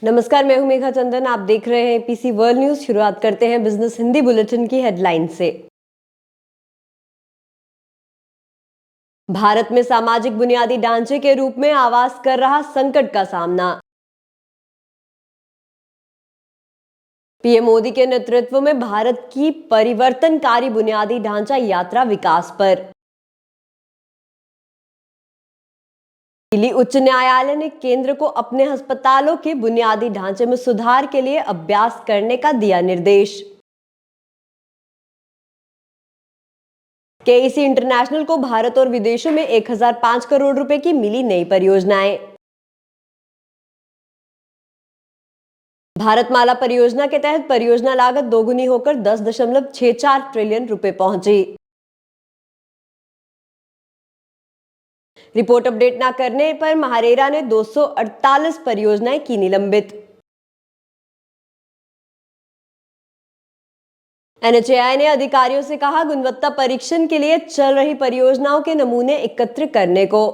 नमस्कार, मैं हूं मेघा चंदन। आप देख रहे हैं एपीसी वर्ल्ड न्यूज। शुरुआत करते हैं बिजनेस हिंदी बुलेटिन की हेडलाइन से। भारत में सामाजिक बुनियादी ढांचे के रूप में आवास कर रहा संकट का सामना। पीएम मोदी के नेतृत्व में भारत की परिवर्तनकारी बुनियादी ढांचा यात्रा विकास पर। दिल्ली उच्च न्यायालय ने केंद्र को अपने अस्पतालों के बुनियादी ढांचे में सुधार के लिए अभ्यास करने का दिया निर्देश। केईसी इंटरनेशनल को भारत और विदेशों में 1005 करोड़ रुपए की मिली नई परियोजनाएं। भारतमाला परियोजना के तहत परियोजना लागत दोगुनी होकर 10.64 ट्रिलियन रुपए पहुंची। रिपोर्ट अपडेट न करने पर महारेरा ने 248 परियोजनाएं की निलंबित। एनएचएआई ने अधिकारियों से कहा, गुणवत्ता परीक्षण के लिए चल रही परियोजनाओं के नमूने एकत्र करने को।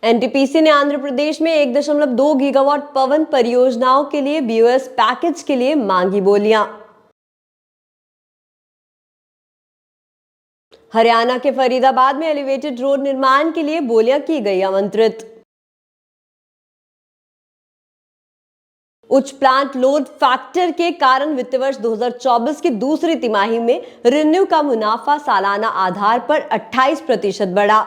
एनटीपीसी ने आंध्र प्रदेश में 1.2 गीगावाट पवन परियोजनाओं के लिए बीओएस पैकेज के लिए मांगी बोलियां। हरियाणा के फरीदाबाद में एलिवेटेड रोड निर्माण के लिए बोलियां की गई आमंत्रित। उच्च प्लांट लोड फैक्टर के कारण वित्त वर्ष 2024 की दूसरी तिमाही में रिन्यू का मुनाफा सालाना आधार पर 28% बढ़ा।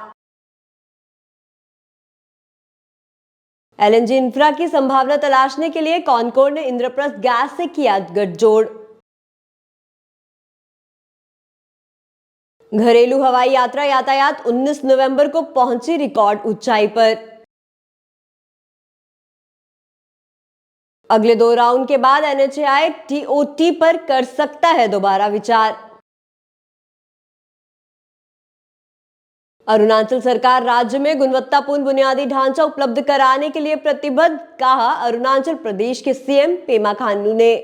एलएनजी इंफ्रा की संभावना तलाशने के लिए कॉनकोर ने इंद्रप्रस्थ गैस से किया गठजोड़। घरेलू हवाई यात्रा यातायात 19 नवंबर को पहुंची रिकॉर्ड ऊंचाई पर। अगले 2 राउंड के बाद एनएचएआई टीओटी पर कर सकता है दोबारा विचार। अरुणाचल सरकार राज्य में गुणवत्तापूर्ण बुनियादी ढांचा उपलब्ध कराने के लिए प्रतिबद्ध, कहा अरुणाचल प्रदेश के सीएम पेमा खांडू ने।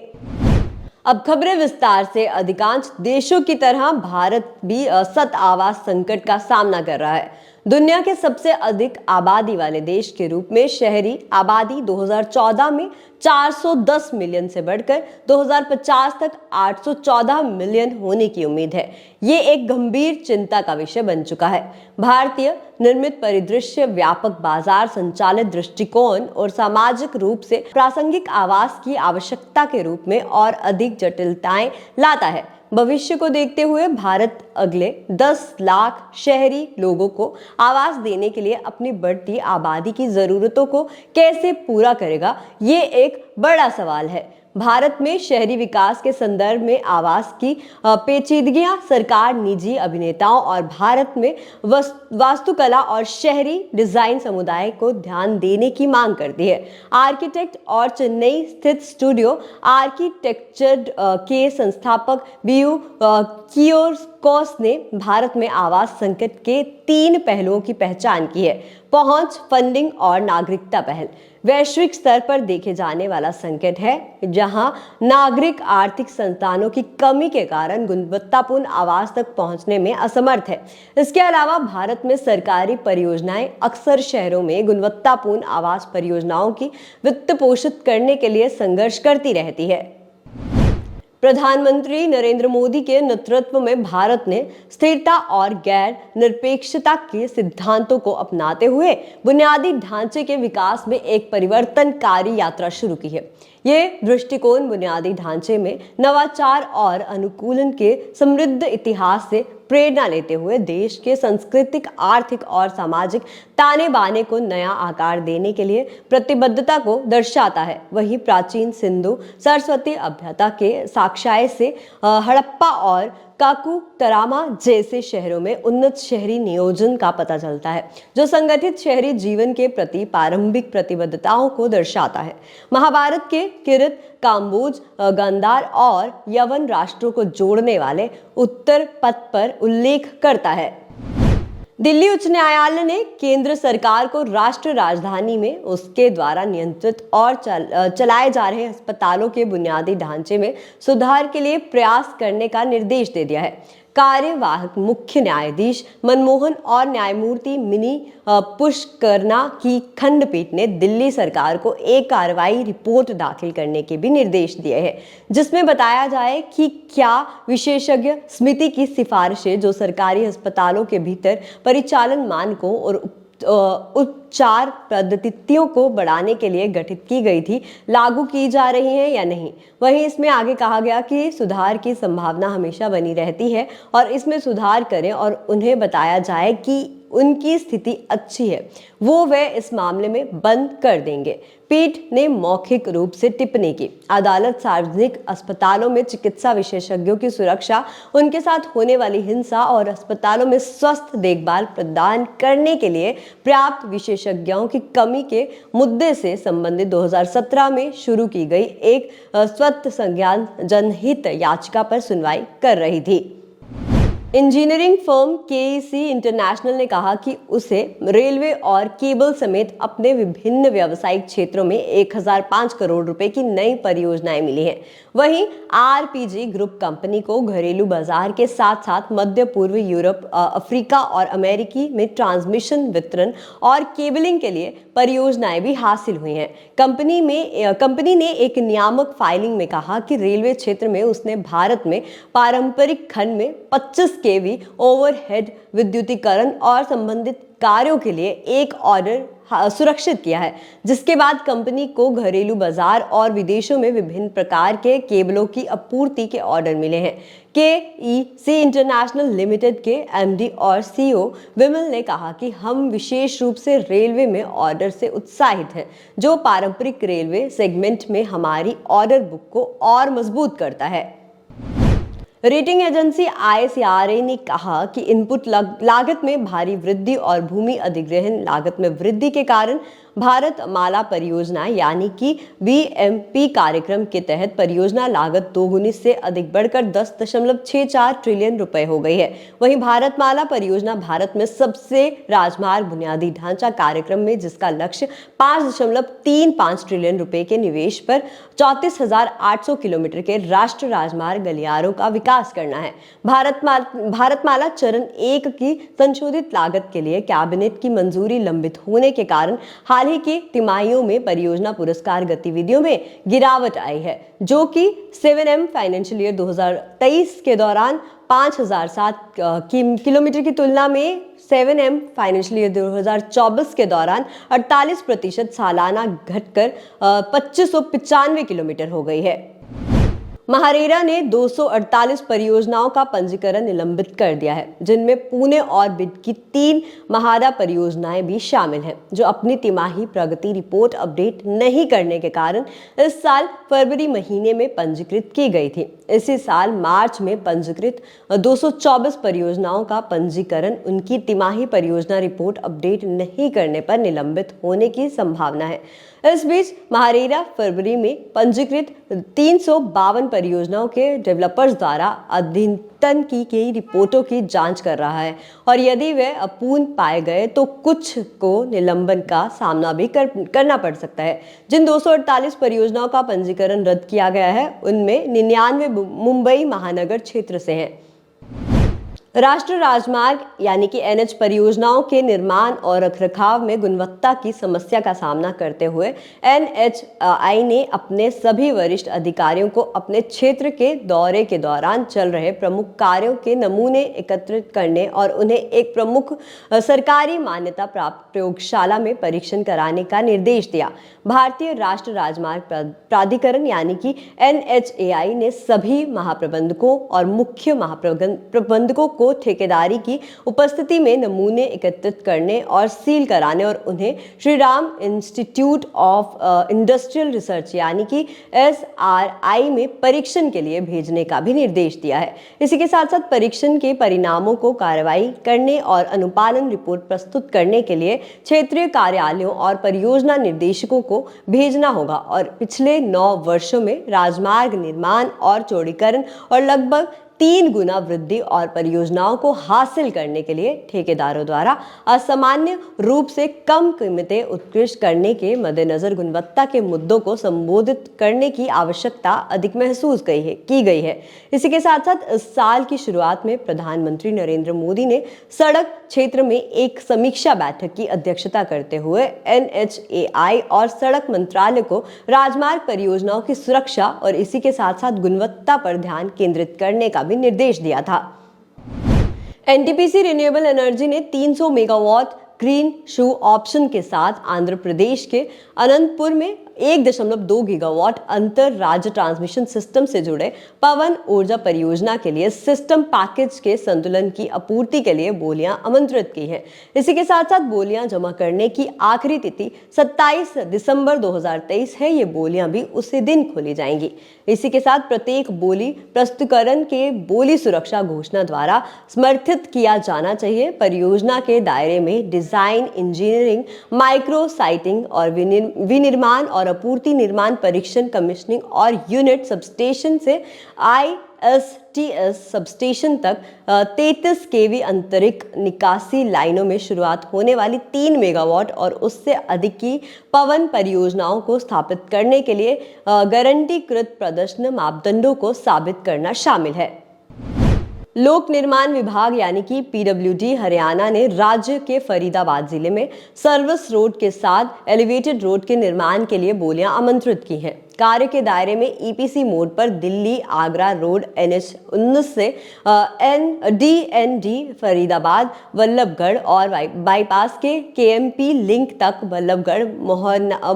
अब खबरें विस्तार से। अधिकांश देशों की तरह भारत भी असत आवास संकट का सामना कर रहा है। दुनिया के सबसे अधिक आबादी वाले देश के रूप में शहरी आबादी 2014 में 410 मिलियन से बढ़कर 2050 तक 814 मिलियन होने की उम्मीद है। ये एक गंभीर चिंता का विषय बन चुका है। भारतीय निर्मित परिदृश्य व्यापक बाजार संचालित दृष्टिकोण और सामाजिक रूप से प्रासंगिक आवास की आवश्यकता के रूप में और अधिक जटिलताएं लाता है। भविष्य को देखते हुए भारत अगले 10 लाख शहरी लोगों को आवास देने के लिए अपनी बढ़ती आबादी की जरूरतों को कैसे पूरा करेगा, ये एक बड़ा सवाल है। भारत में शहरी विकास के संदर्भ में आवास की पेचीदगियां सरकार, निजी अभिनेताओं और भारत में वास्तुकला और शहरी डिजाइन समुदाय को ध्यान देने की मांग करती है। आर्किटेक्ट और चेन्नई स्थित स्टूडियो आर्किटेक्चर के संस्थापक बीयू कियोस्कोस ने भारत में आवास संकट के 3 पहलुओं की पहचान की है: पहुंच, फंडिंग और नागरिकता पहल। वैश्विक स्तर पर देखे जाने वाला संकट है, जहां नागरिक आर्थिक संसाधनों की कमी के कारण गुणवत्तापूर्ण आवास तक पहुंचने में असमर्थ है। इसके अलावा भारत में सरकारी परियोजनाएं अक्सर शहरों में गुणवत्तापूर्ण आवास परियोजनाओं की वित्त पोषित करने के लिए संघर्ष करती रहती है। प्रधानमंत्री नरेंद्र मोदी के नेतृत्व में भारत ने स्थिरता और गैर निरपेक्षता के सिद्धांतों को अपनाते हुए बुनियादी ढांचे के विकास में एक परिवर्तनकारी यात्रा शुरू की है। ये दृष्टिकोण बुनियादी ढांचे में नवाचार और अनुकूलन के समृद्ध इतिहास से प्रेरणा लेते हुए देश के सांस्कृतिक, आर्थिक और सामाजिक ताने बाने को नया आकार देने के लिए प्रतिबद्धता को दर्शाता है। वहीं प्राचीन सिंधु सरस्वती सभ्यता के साक्ष्य से हड़प्पा और काकुतरामा जैसे शहरों में उन्नत शहरी नियोजन का पता चलता है, जो संगठित शहरी जीवन के प्रति प्रारंभिक प्रतिबद्धताओं को दर्शाता है। महाभारत के किरत, काम्बोज, गांधार और यवन राष्ट्रों को जोड़ने वाले उत्तर पथ पर उल्लेख करता है। दिल्ली उच्च न्यायालय ने केंद्र सरकार को राष्ट्र राजधानी में उसके द्वारा नियंत्रित और चलाए जा रहे अस्पतालों के बुनियादी ढांचे में सुधार के लिए प्रयास करने का निर्देश दे दिया है। कार्यवाहक मुख्य न्यायाधीश मनमोहन और न्यायमूर्ति मिनी पुष्करना की खंडपीठ ने दिल्ली सरकार को एक कार्रवाई रिपोर्ट दाखिल करने के भी निर्देश दिए हैं, जिसमें बताया जाए कि क्या विशेषज्ञ समिति की सिफारिशें जो सरकारी अस्पतालों के भीतर परिचालन मानकों और उपचार पद्धतियों को बढ़ाने के लिए गठित की गई थी, लागू की जा रही हैं या नहीं। वहीं इसमें आगे कहा गया कि सुधार की संभावना हमेशा बनी रहती है और इसमें सुधार करें और उन्हें बताया जाए कि उनकी स्थिति अच्छी है, वे इस मामले में बंद कर देंगे। पीठ ने मौखिक रूप से टिप्पणी की, अदालत सार्वजनिक अस्पतालों में चिकित्सा विशेषज्ञों की सुरक्षा, उनके साथ होने वाली हिंसा और अस्पतालों में स्वस्थ देखभाल प्रदान करने के लिए पर्याप्त विशेषज्ञों की कमी के मुद्दे से संबंधित 2017 में शुरू की गई एक स्वत संज्ञान जनहित याचिका पर सुनवाई कर रही थी। इंजीनियरिंग फर्म केईसी इंटरनेशनल ने कहा कि उसे रेलवे और केबल समेत अपने विभिन्न व्यावसायिक क्षेत्रों में 1005 करोड़ रुपए की नई परियोजनाएं मिली हैं। वहीं आरपीजी ग्रुप कंपनी को घरेलू बाजार के साथ साथ मध्य पूर्व यूरोप, अफ्रीका और अमेरिकी में ट्रांसमिशन, वितरण और केबलिंग के लिए परियोजनाएं भी हासिल हुई हैं। कंपनी ने एक नियामक फाइलिंग में कहा कि रेलवे क्षेत्र में उसने भारत में पारंपरिक खंड में 25 केवी ओवरहेड विद्युतीकरण और संबंधित कार्यों के लिए एक ऑर्डर सुरक्षित किया है, जिसके बाद कंपनी को घरेलू बाजार और विदेशों में विभिन्न प्रकार के केबलों की आपूर्ति के ऑर्डर मिले हैं। केईसी इंटरनेशनल लिमिटेड के एमडी और सीईओ विमल ने कहा कि हम विशेष रूप से रेलवे में ऑर्डर से उत्साहित हैं, जो पारंपरिक रेलवे सेगमेंट में हमारी ऑर्डर बुक को और मजबूत करता है। रेटिंग एजेंसी ICRA ने कहा कि इनपुट लागत में भारी वृद्धि और भूमि अधिग्रहण लागत में वृद्धि के कारण भारत माला परियोजना यानी कि BMP कार्यक्रम के तहत परियोजना लागत दोगुनी से अधिक बढ़कर 10.64 ट्रिलियन रुपए हो गई है। वहीं भारत माला परियोजना भारत में सबसे राजमार्ग बुनियादी ढांचा कार्यक्रम में जिसका लक्ष्य 5.35 ट्रिलियन रुपए के निवेश पर 34,800 किलोमीटर के राष्ट्रीय राजमार्ग गलियारों का विकास करना है। भारतमाला चरण 1 की संशोधित लागत के लिए कैबिनेट की मंजूरी लंबित होने के कारण हाल ही की तिमाहियों में परियोजना पुरस्कार गतिविधियों में गिरावट आई है, जो कि 7M फाइनेंशियल ईयर 2023 के दौरान 5007 किलोमीटर की तुलना में 7M फाइनेंशियल ईयर 2024 के दौरान 48% सालाना घटकर 2595 किलोमीटर हो गई है। महारेरा ने 248 परियोजनाओं का पंजीकरण निलंबित कर दिया है, जिनमें पुणे और बिड की 3 महारा परियोजनाएं भी शामिल हैं, जो अपनी तिमाही प्रगति रिपोर्ट अपडेट नहीं करने के कारण इस साल फरवरी महीने में पंजीकृत की गई थी। इसी साल मार्च में पंजीकृत 224 परियोजनाओं का पंजीकरण उनकी तिमाही परियोजना रिपोर्ट अपडेट नहीं करने पर निलंबित होने की संभावना है। इस बीच महारेरा फरवरी में पंजीकृत 352 परियोजनाओं के डेवलपर्स द्वारा अद्यतन की गई रिपोर्टों की जांच कर रहा है और यदि वे अपूर्ण पाए गए तो कुछ को निलंबन का सामना भी करना पड़ सकता है। जिन 248 परियोजनाओं का पंजीकरण रद्द किया गया है, उनमें 99 मुंबई महानगर क्षेत्र से हैं। राष्ट्रीय राजमार्ग यानी कि NH परियोजनाओं के निर्माण और रखरखाव में गुणवत्ता की समस्या का सामना करते हुए NHAI ने अपने सभी वरिष्ठ अधिकारियों को अपने क्षेत्र के दौरे के दौरान चल रहे प्रमुख कार्यों के नमूने एकत्रित करने और उन्हें एक प्रमुख सरकारी मान्यता प्राप्त प्रयोगशाला में परीक्षण कराने का निर्देश दिया। भारतीय राष्ट्रीय राजमार्ग प्राधिकरण यानी कि NHAI ने सभी महाप्रबंधकों और मुख्य महाप्रबंधकों को ठेकेदारी की उपस्थिति में नमूने एकत्रित करने और सील कराने और उन्हें Shri Ram institute of industrial research यानी कि SRI में परीक्षण के लिए भेजने का भी निर्देश दिया है। इसी के साथ साथ परीक्षण के परिणामों को कार्रवाई करने और अनुपालन रिपोर्ट प्रस्तुत करने के लिए क्षेत्रीय कार्यालयों और परियोजना निर्देशकों को भेजना होगा और पिछले 9 वर्षों में राजमार्ग निर्माण और चौड़ीकरण और लगभग 3 गुना वृद्धि और परियोजनाओं को हासिल करने के लिए ठेकेदारों द्वारा असामान्य रूप से कम कीमतें उत्कृष्ट करने के मद्देनजर गुणवत्ता के मुद्दों को संबोधित करने की आवश्यकता अधिक महसूस की गई है। इसी के साथ साथ इस साल की शुरुआत में प्रधानमंत्री नरेंद्र मोदी ने सड़क क्षेत्र में एक समीक्षा बैठक की अध्यक्षता करते हुए NHAI और सड़क मंत्रालय को राजमार्ग परियोजनाओं की सुरक्षा और इसी के साथ साथ गुणवत्ता पर ध्यान केंद्रित करने का भी निर्देश दिया था। NTPC रिन्यूएबल एनर्जी ने 300 मेगावाट ग्रीन शू ऑप्शन के साथ आंध्र प्रदेश के अनंतपुर में 1.2 गीगावाट अंतर राज्य ट्रांसमिशन सिस्टम से जुड़े पवन ऊर्जा परियोजना के लिए सिस्टम पैकेज के संतुलन की आपूर्ति के लिए बोलियां आमंत्रित की हैं। इसी के साथ साथ बोलियां जमा करने की आखिरी तिथि 27 दिसंबर 2023 है। ये बोलियां भी उसी दिन खोली जाएंगी। इसी के साथ प्रत्येक बोली प्रस्तुतिकरण के बोली सुरक्षा घोषणा द्वारा समर्थित किया जाना चाहिए। परियोजना के दायरे में डिजाइन, इंजीनियरिंग, माइक्रो साइटिंग और विनिर्माण और आपूर्ति, निर्माण, परीक्षण, कमीशनिंग और यूनिट सबस्टेशन से ISTS सबस्टेशन तक 33 kV आंतरिक निकासी लाइनों में शुरुआत होने वाली 3 मेगावाट और उससे अधिक की पवन परियोजनाओं को स्थापित करने के लिए गारंटीकृत प्रदर्शन मापदंडों को साबित करना शामिल है। लोक निर्माण विभाग यानी कि PWD हरियाणा ने राज्य के फरीदाबाद जिले में सर्विस रोड के साथ एलिवेटेड रोड के निर्माण के लिए बोलियां आमंत्रित की हैं। कार्य के दायरे में EPC मोड पर दिल्ली आगरा रोड NH19 से DND फरीदाबाद वल्लभगढ़ और बाईपास के KMP लिंक तक वल्लभगढ़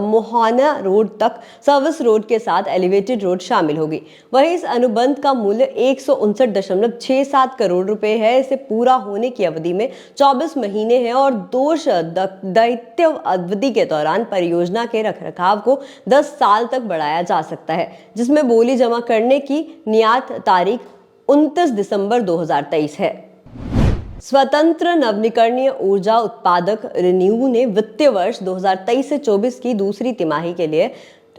मोहाना रोड तक सर्विस रोड के साथ एलिवेटेड रोड शामिल होगी। वहीं इस अनुबंध का मूल्य 159.67 करोड़ रुपए है। इसे पूरा होने की अवधि में 24 महीने है और दोष दायित्व अवधि के दौरान परियोजना के रखरखाव को 10 साल तक बढ़ाया जा सकता है, जिसमें बोली जमा करने की नियत तारीख 29 दिसंबर 2023 है। स्वतंत्र नवीकरणीय ऊर्जा उत्पादक रिन्यू ने वित्तीय वर्ष 2023 से 24 की दूसरी तिमाही के लिए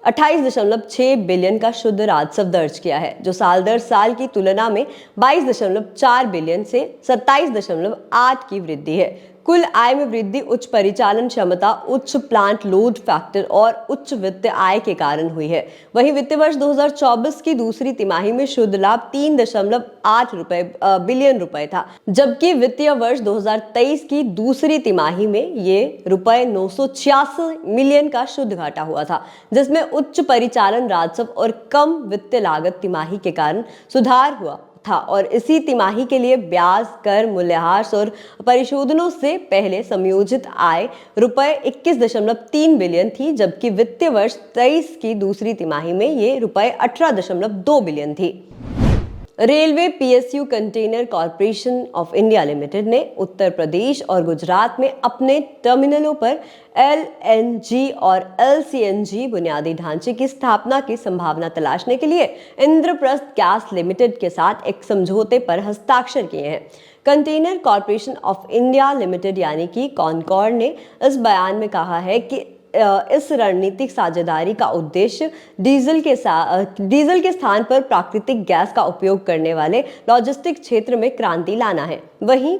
28.6 बिलियन का शुद्ध राजस्व दर्ज किया है, जो साल दर साल की तुलना में 22.4 बिलियन से 27.8 की वृद्धि है। कुल आय में वृद्धि उच्च परिचालन क्षमता, उच्च प्लांट लोड फैक्टर और उच्च वित्तीय आय के कारण हुई है। वहीं वित्तीय वर्ष 2024 की दूसरी तिमाही में शुद्ध लाभ 3.8 बिलियन रुपए था, जबकि वित्तीय वर्ष 2023 की दूसरी तिमाही में ये रुपए 986 मिलियन का शुद्ध घाटा हुआ था, जिसमें उच्च परिचालन राजस्व और कम वित्तीय लागत तिमाही के कारण सुधार हुआ था और इसी तिमाही के लिए ब्याज, कर, मूल्यह्रास और परिशोधनों से पहले समयोजित आय रुपए 21.3 बिलियन थी, जबकि वित्तीय वर्ष 23 की दूसरी तिमाही में ये रुपए 18.2 बिलियन थी। Railway PSU container corporation of India limited ने उत्तर प्रदेश और गुजरात में अपने टर्मिनलों पर LNG और LCNG बुनियादी ढांचे की स्थापना की संभावना तलाशने के लिए इंद्रप्रस्थ गैस लिमिटेड के साथ एक समझौते पर हस्ताक्षर किए हैं। Container corporation of India limited यानी कि कॉनकॉर ने इस बयान में कहा है कि इस रणनीतिक साझेदारी का उद्देश्य डीजल के स्थान पर प्राकृतिक गैस का उपयोग करने वाले लॉजिस्टिक क्षेत्र में क्रांति लाना है। वहीं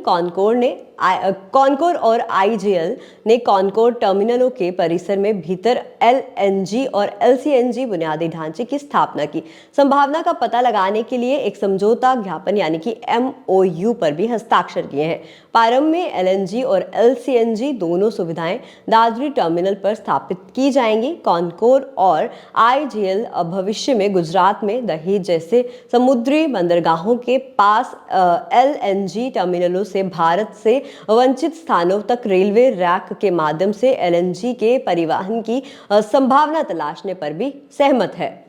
कॉनकोर और IGL ने कॉनकोर टर्मिनलों के परिसर में भीतर LNG और LCNG बुनियादी ढांचे की स्थापना की संभावना का पता लगाने के लिए एक समझौता ज्ञापन यानी कि MOU पर भी हस्ताक्षर किए हैं। प्रारंभ में LNG और LCNG दोनों सुविधाएं दादरी टर्मिनल पर स्थापित की जाएंगी। कॉनकोर और IGL भविष्य में गुजरात में दहेज जैसे समुद्री बंदरगाहों के पास LNG टर्मिनलों से भारत से वंचित स्थानों तक रेलवे रैक के माध्यम से LNG के परिवहन की संभावना तलाशने पर भी सहमत है।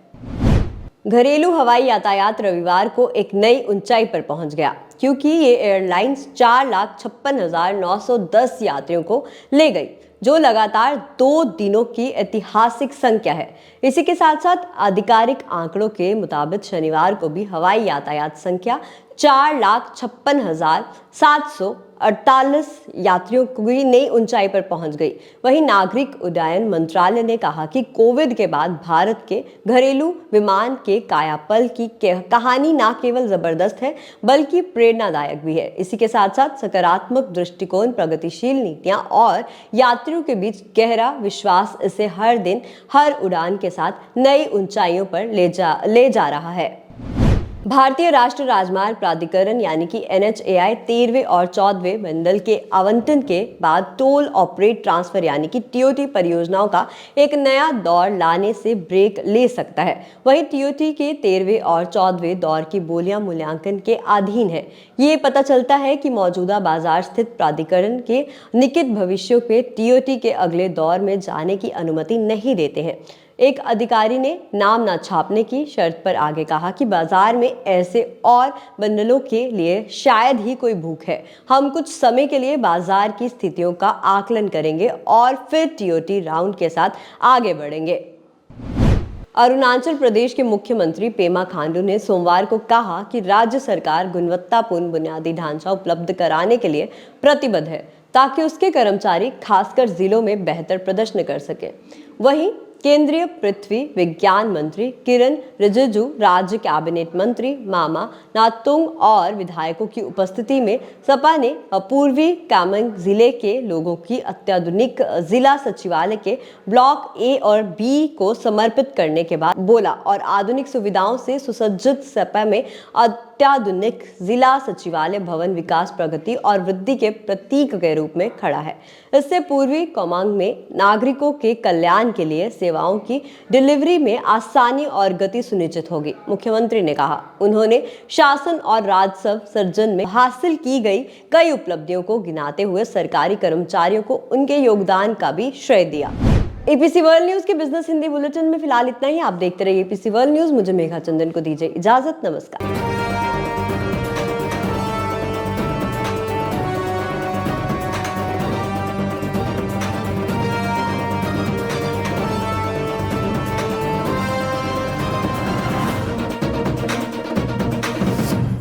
घरेलू हवाई यातायात रविवार को एक नई ऊंचाई पर पहुंच गया, क्योंकि ये एयरलाइंस 4,56,910 यात्रियों को ले गई, जो लगातार 2 दिनों की ऐतिहासिक संख्या है। इसी के साथ साथ आधिकारिक आंकड़ों के मुताबिक शनिवार को भी हवाई यातायात संख्या 4,56,700 48 यात्रियों की नई ऊंचाई पर पहुंच गई। वहीं नागरिक उड्डयन मंत्रालय ने कहा कि कोविड के बाद भारत के घरेलू विमान के कायापलट की कहानी न केवल जबरदस्त है बल्कि प्रेरणादायक भी है। इसी के साथ साथ सकारात्मक दृष्टिकोण, प्रगतिशील नीतियां और यात्रियों के बीच गहरा विश्वास इसे हर दिन हर उड़ान के साथ नई ऊंचाइयों पर ले जा रहा है। भारतीय राष्ट्रीय राजमार्ग प्राधिकरण यानी कि NHAI 13वें और 14वें बंडल के आवंटन के बाद टोल ऑपरेट ट्रांसफर यानी कि TOT परियोजनाओं का एक नया दौर लाने से ब्रेक ले सकता है। वहीं TOT के 13वें और 14वें दौर की बोलियां मूल्यांकन के अधीन है। ये पता चलता है कि मौजूदा बाजार स्थित प्राधिकरण के निकट भविष्य के TOT के अगले दौर में जाने की अनुमति नहीं देते हैं। एक अधिकारी ने नाम न छापने की शर्त पर आगे कहा कि बाजार में ऐसे और बंडलों के लिए शायद ही कोई भूख है। हम कुछ समय के लिए बाजार की स्थितियों का आकलन करेंगे और फिर TOT राउंड के साथ आगे बढ़ेंगे। अरुणाचल प्रदेश के मुख्यमंत्री पेमा खांडू ने सोमवार को कहा कि राज्य सरकार गुणवत्तापूर्ण बुनियादी ढांचा उपलब्ध कराने के लिए प्रतिबद्ध है ताकि उसके कर्मचारी खासकर जिलों में बेहतर प्रदर्शन कर सकें। वहीं केंद्रीय पृथ्वी विज्ञान मंत्री किरण रिजिजू, राज्य कैबिनेट मंत्री मामा नातुंग और विधायकों की उपस्थिति में सपा ने पूर्वी कामेंग जिले के लोगों की अत्याधुनिक जिला सचिवालय के ब्लॉक A और B को समर्पित करने के बाद बोला और आधुनिक सुविधाओं से सुसज्जित सपा में अत्याधुनिक जिला सचिवालय भवन विकास, प्रगति और वृद्धि के प्रतीक के रूप में खड़ा है। इससे पूर्वी कामेंग में नागरिकों के कल्याण के लिए सेवाओं की डिलीवरी में आसानी और गति सुनिश्चित होगी, मुख्यमंत्री ने कहा। उन्होंने शासन और राजस्व सृजन में हासिल की गई कई उपलब्धियों को गिनाते हुए सरकारी कर्मचारियों को उनके योगदान का भी श्रेय दिया। APC वर्ल्ड न्यूज के बिजनेस हिंदी बुलेटिन में फिलहाल इतना ही। आप देखते रहिए APC वर्ल्ड न्यूज। मुझे मेघा चंदन को दीजिए इजाजत। नमस्कार।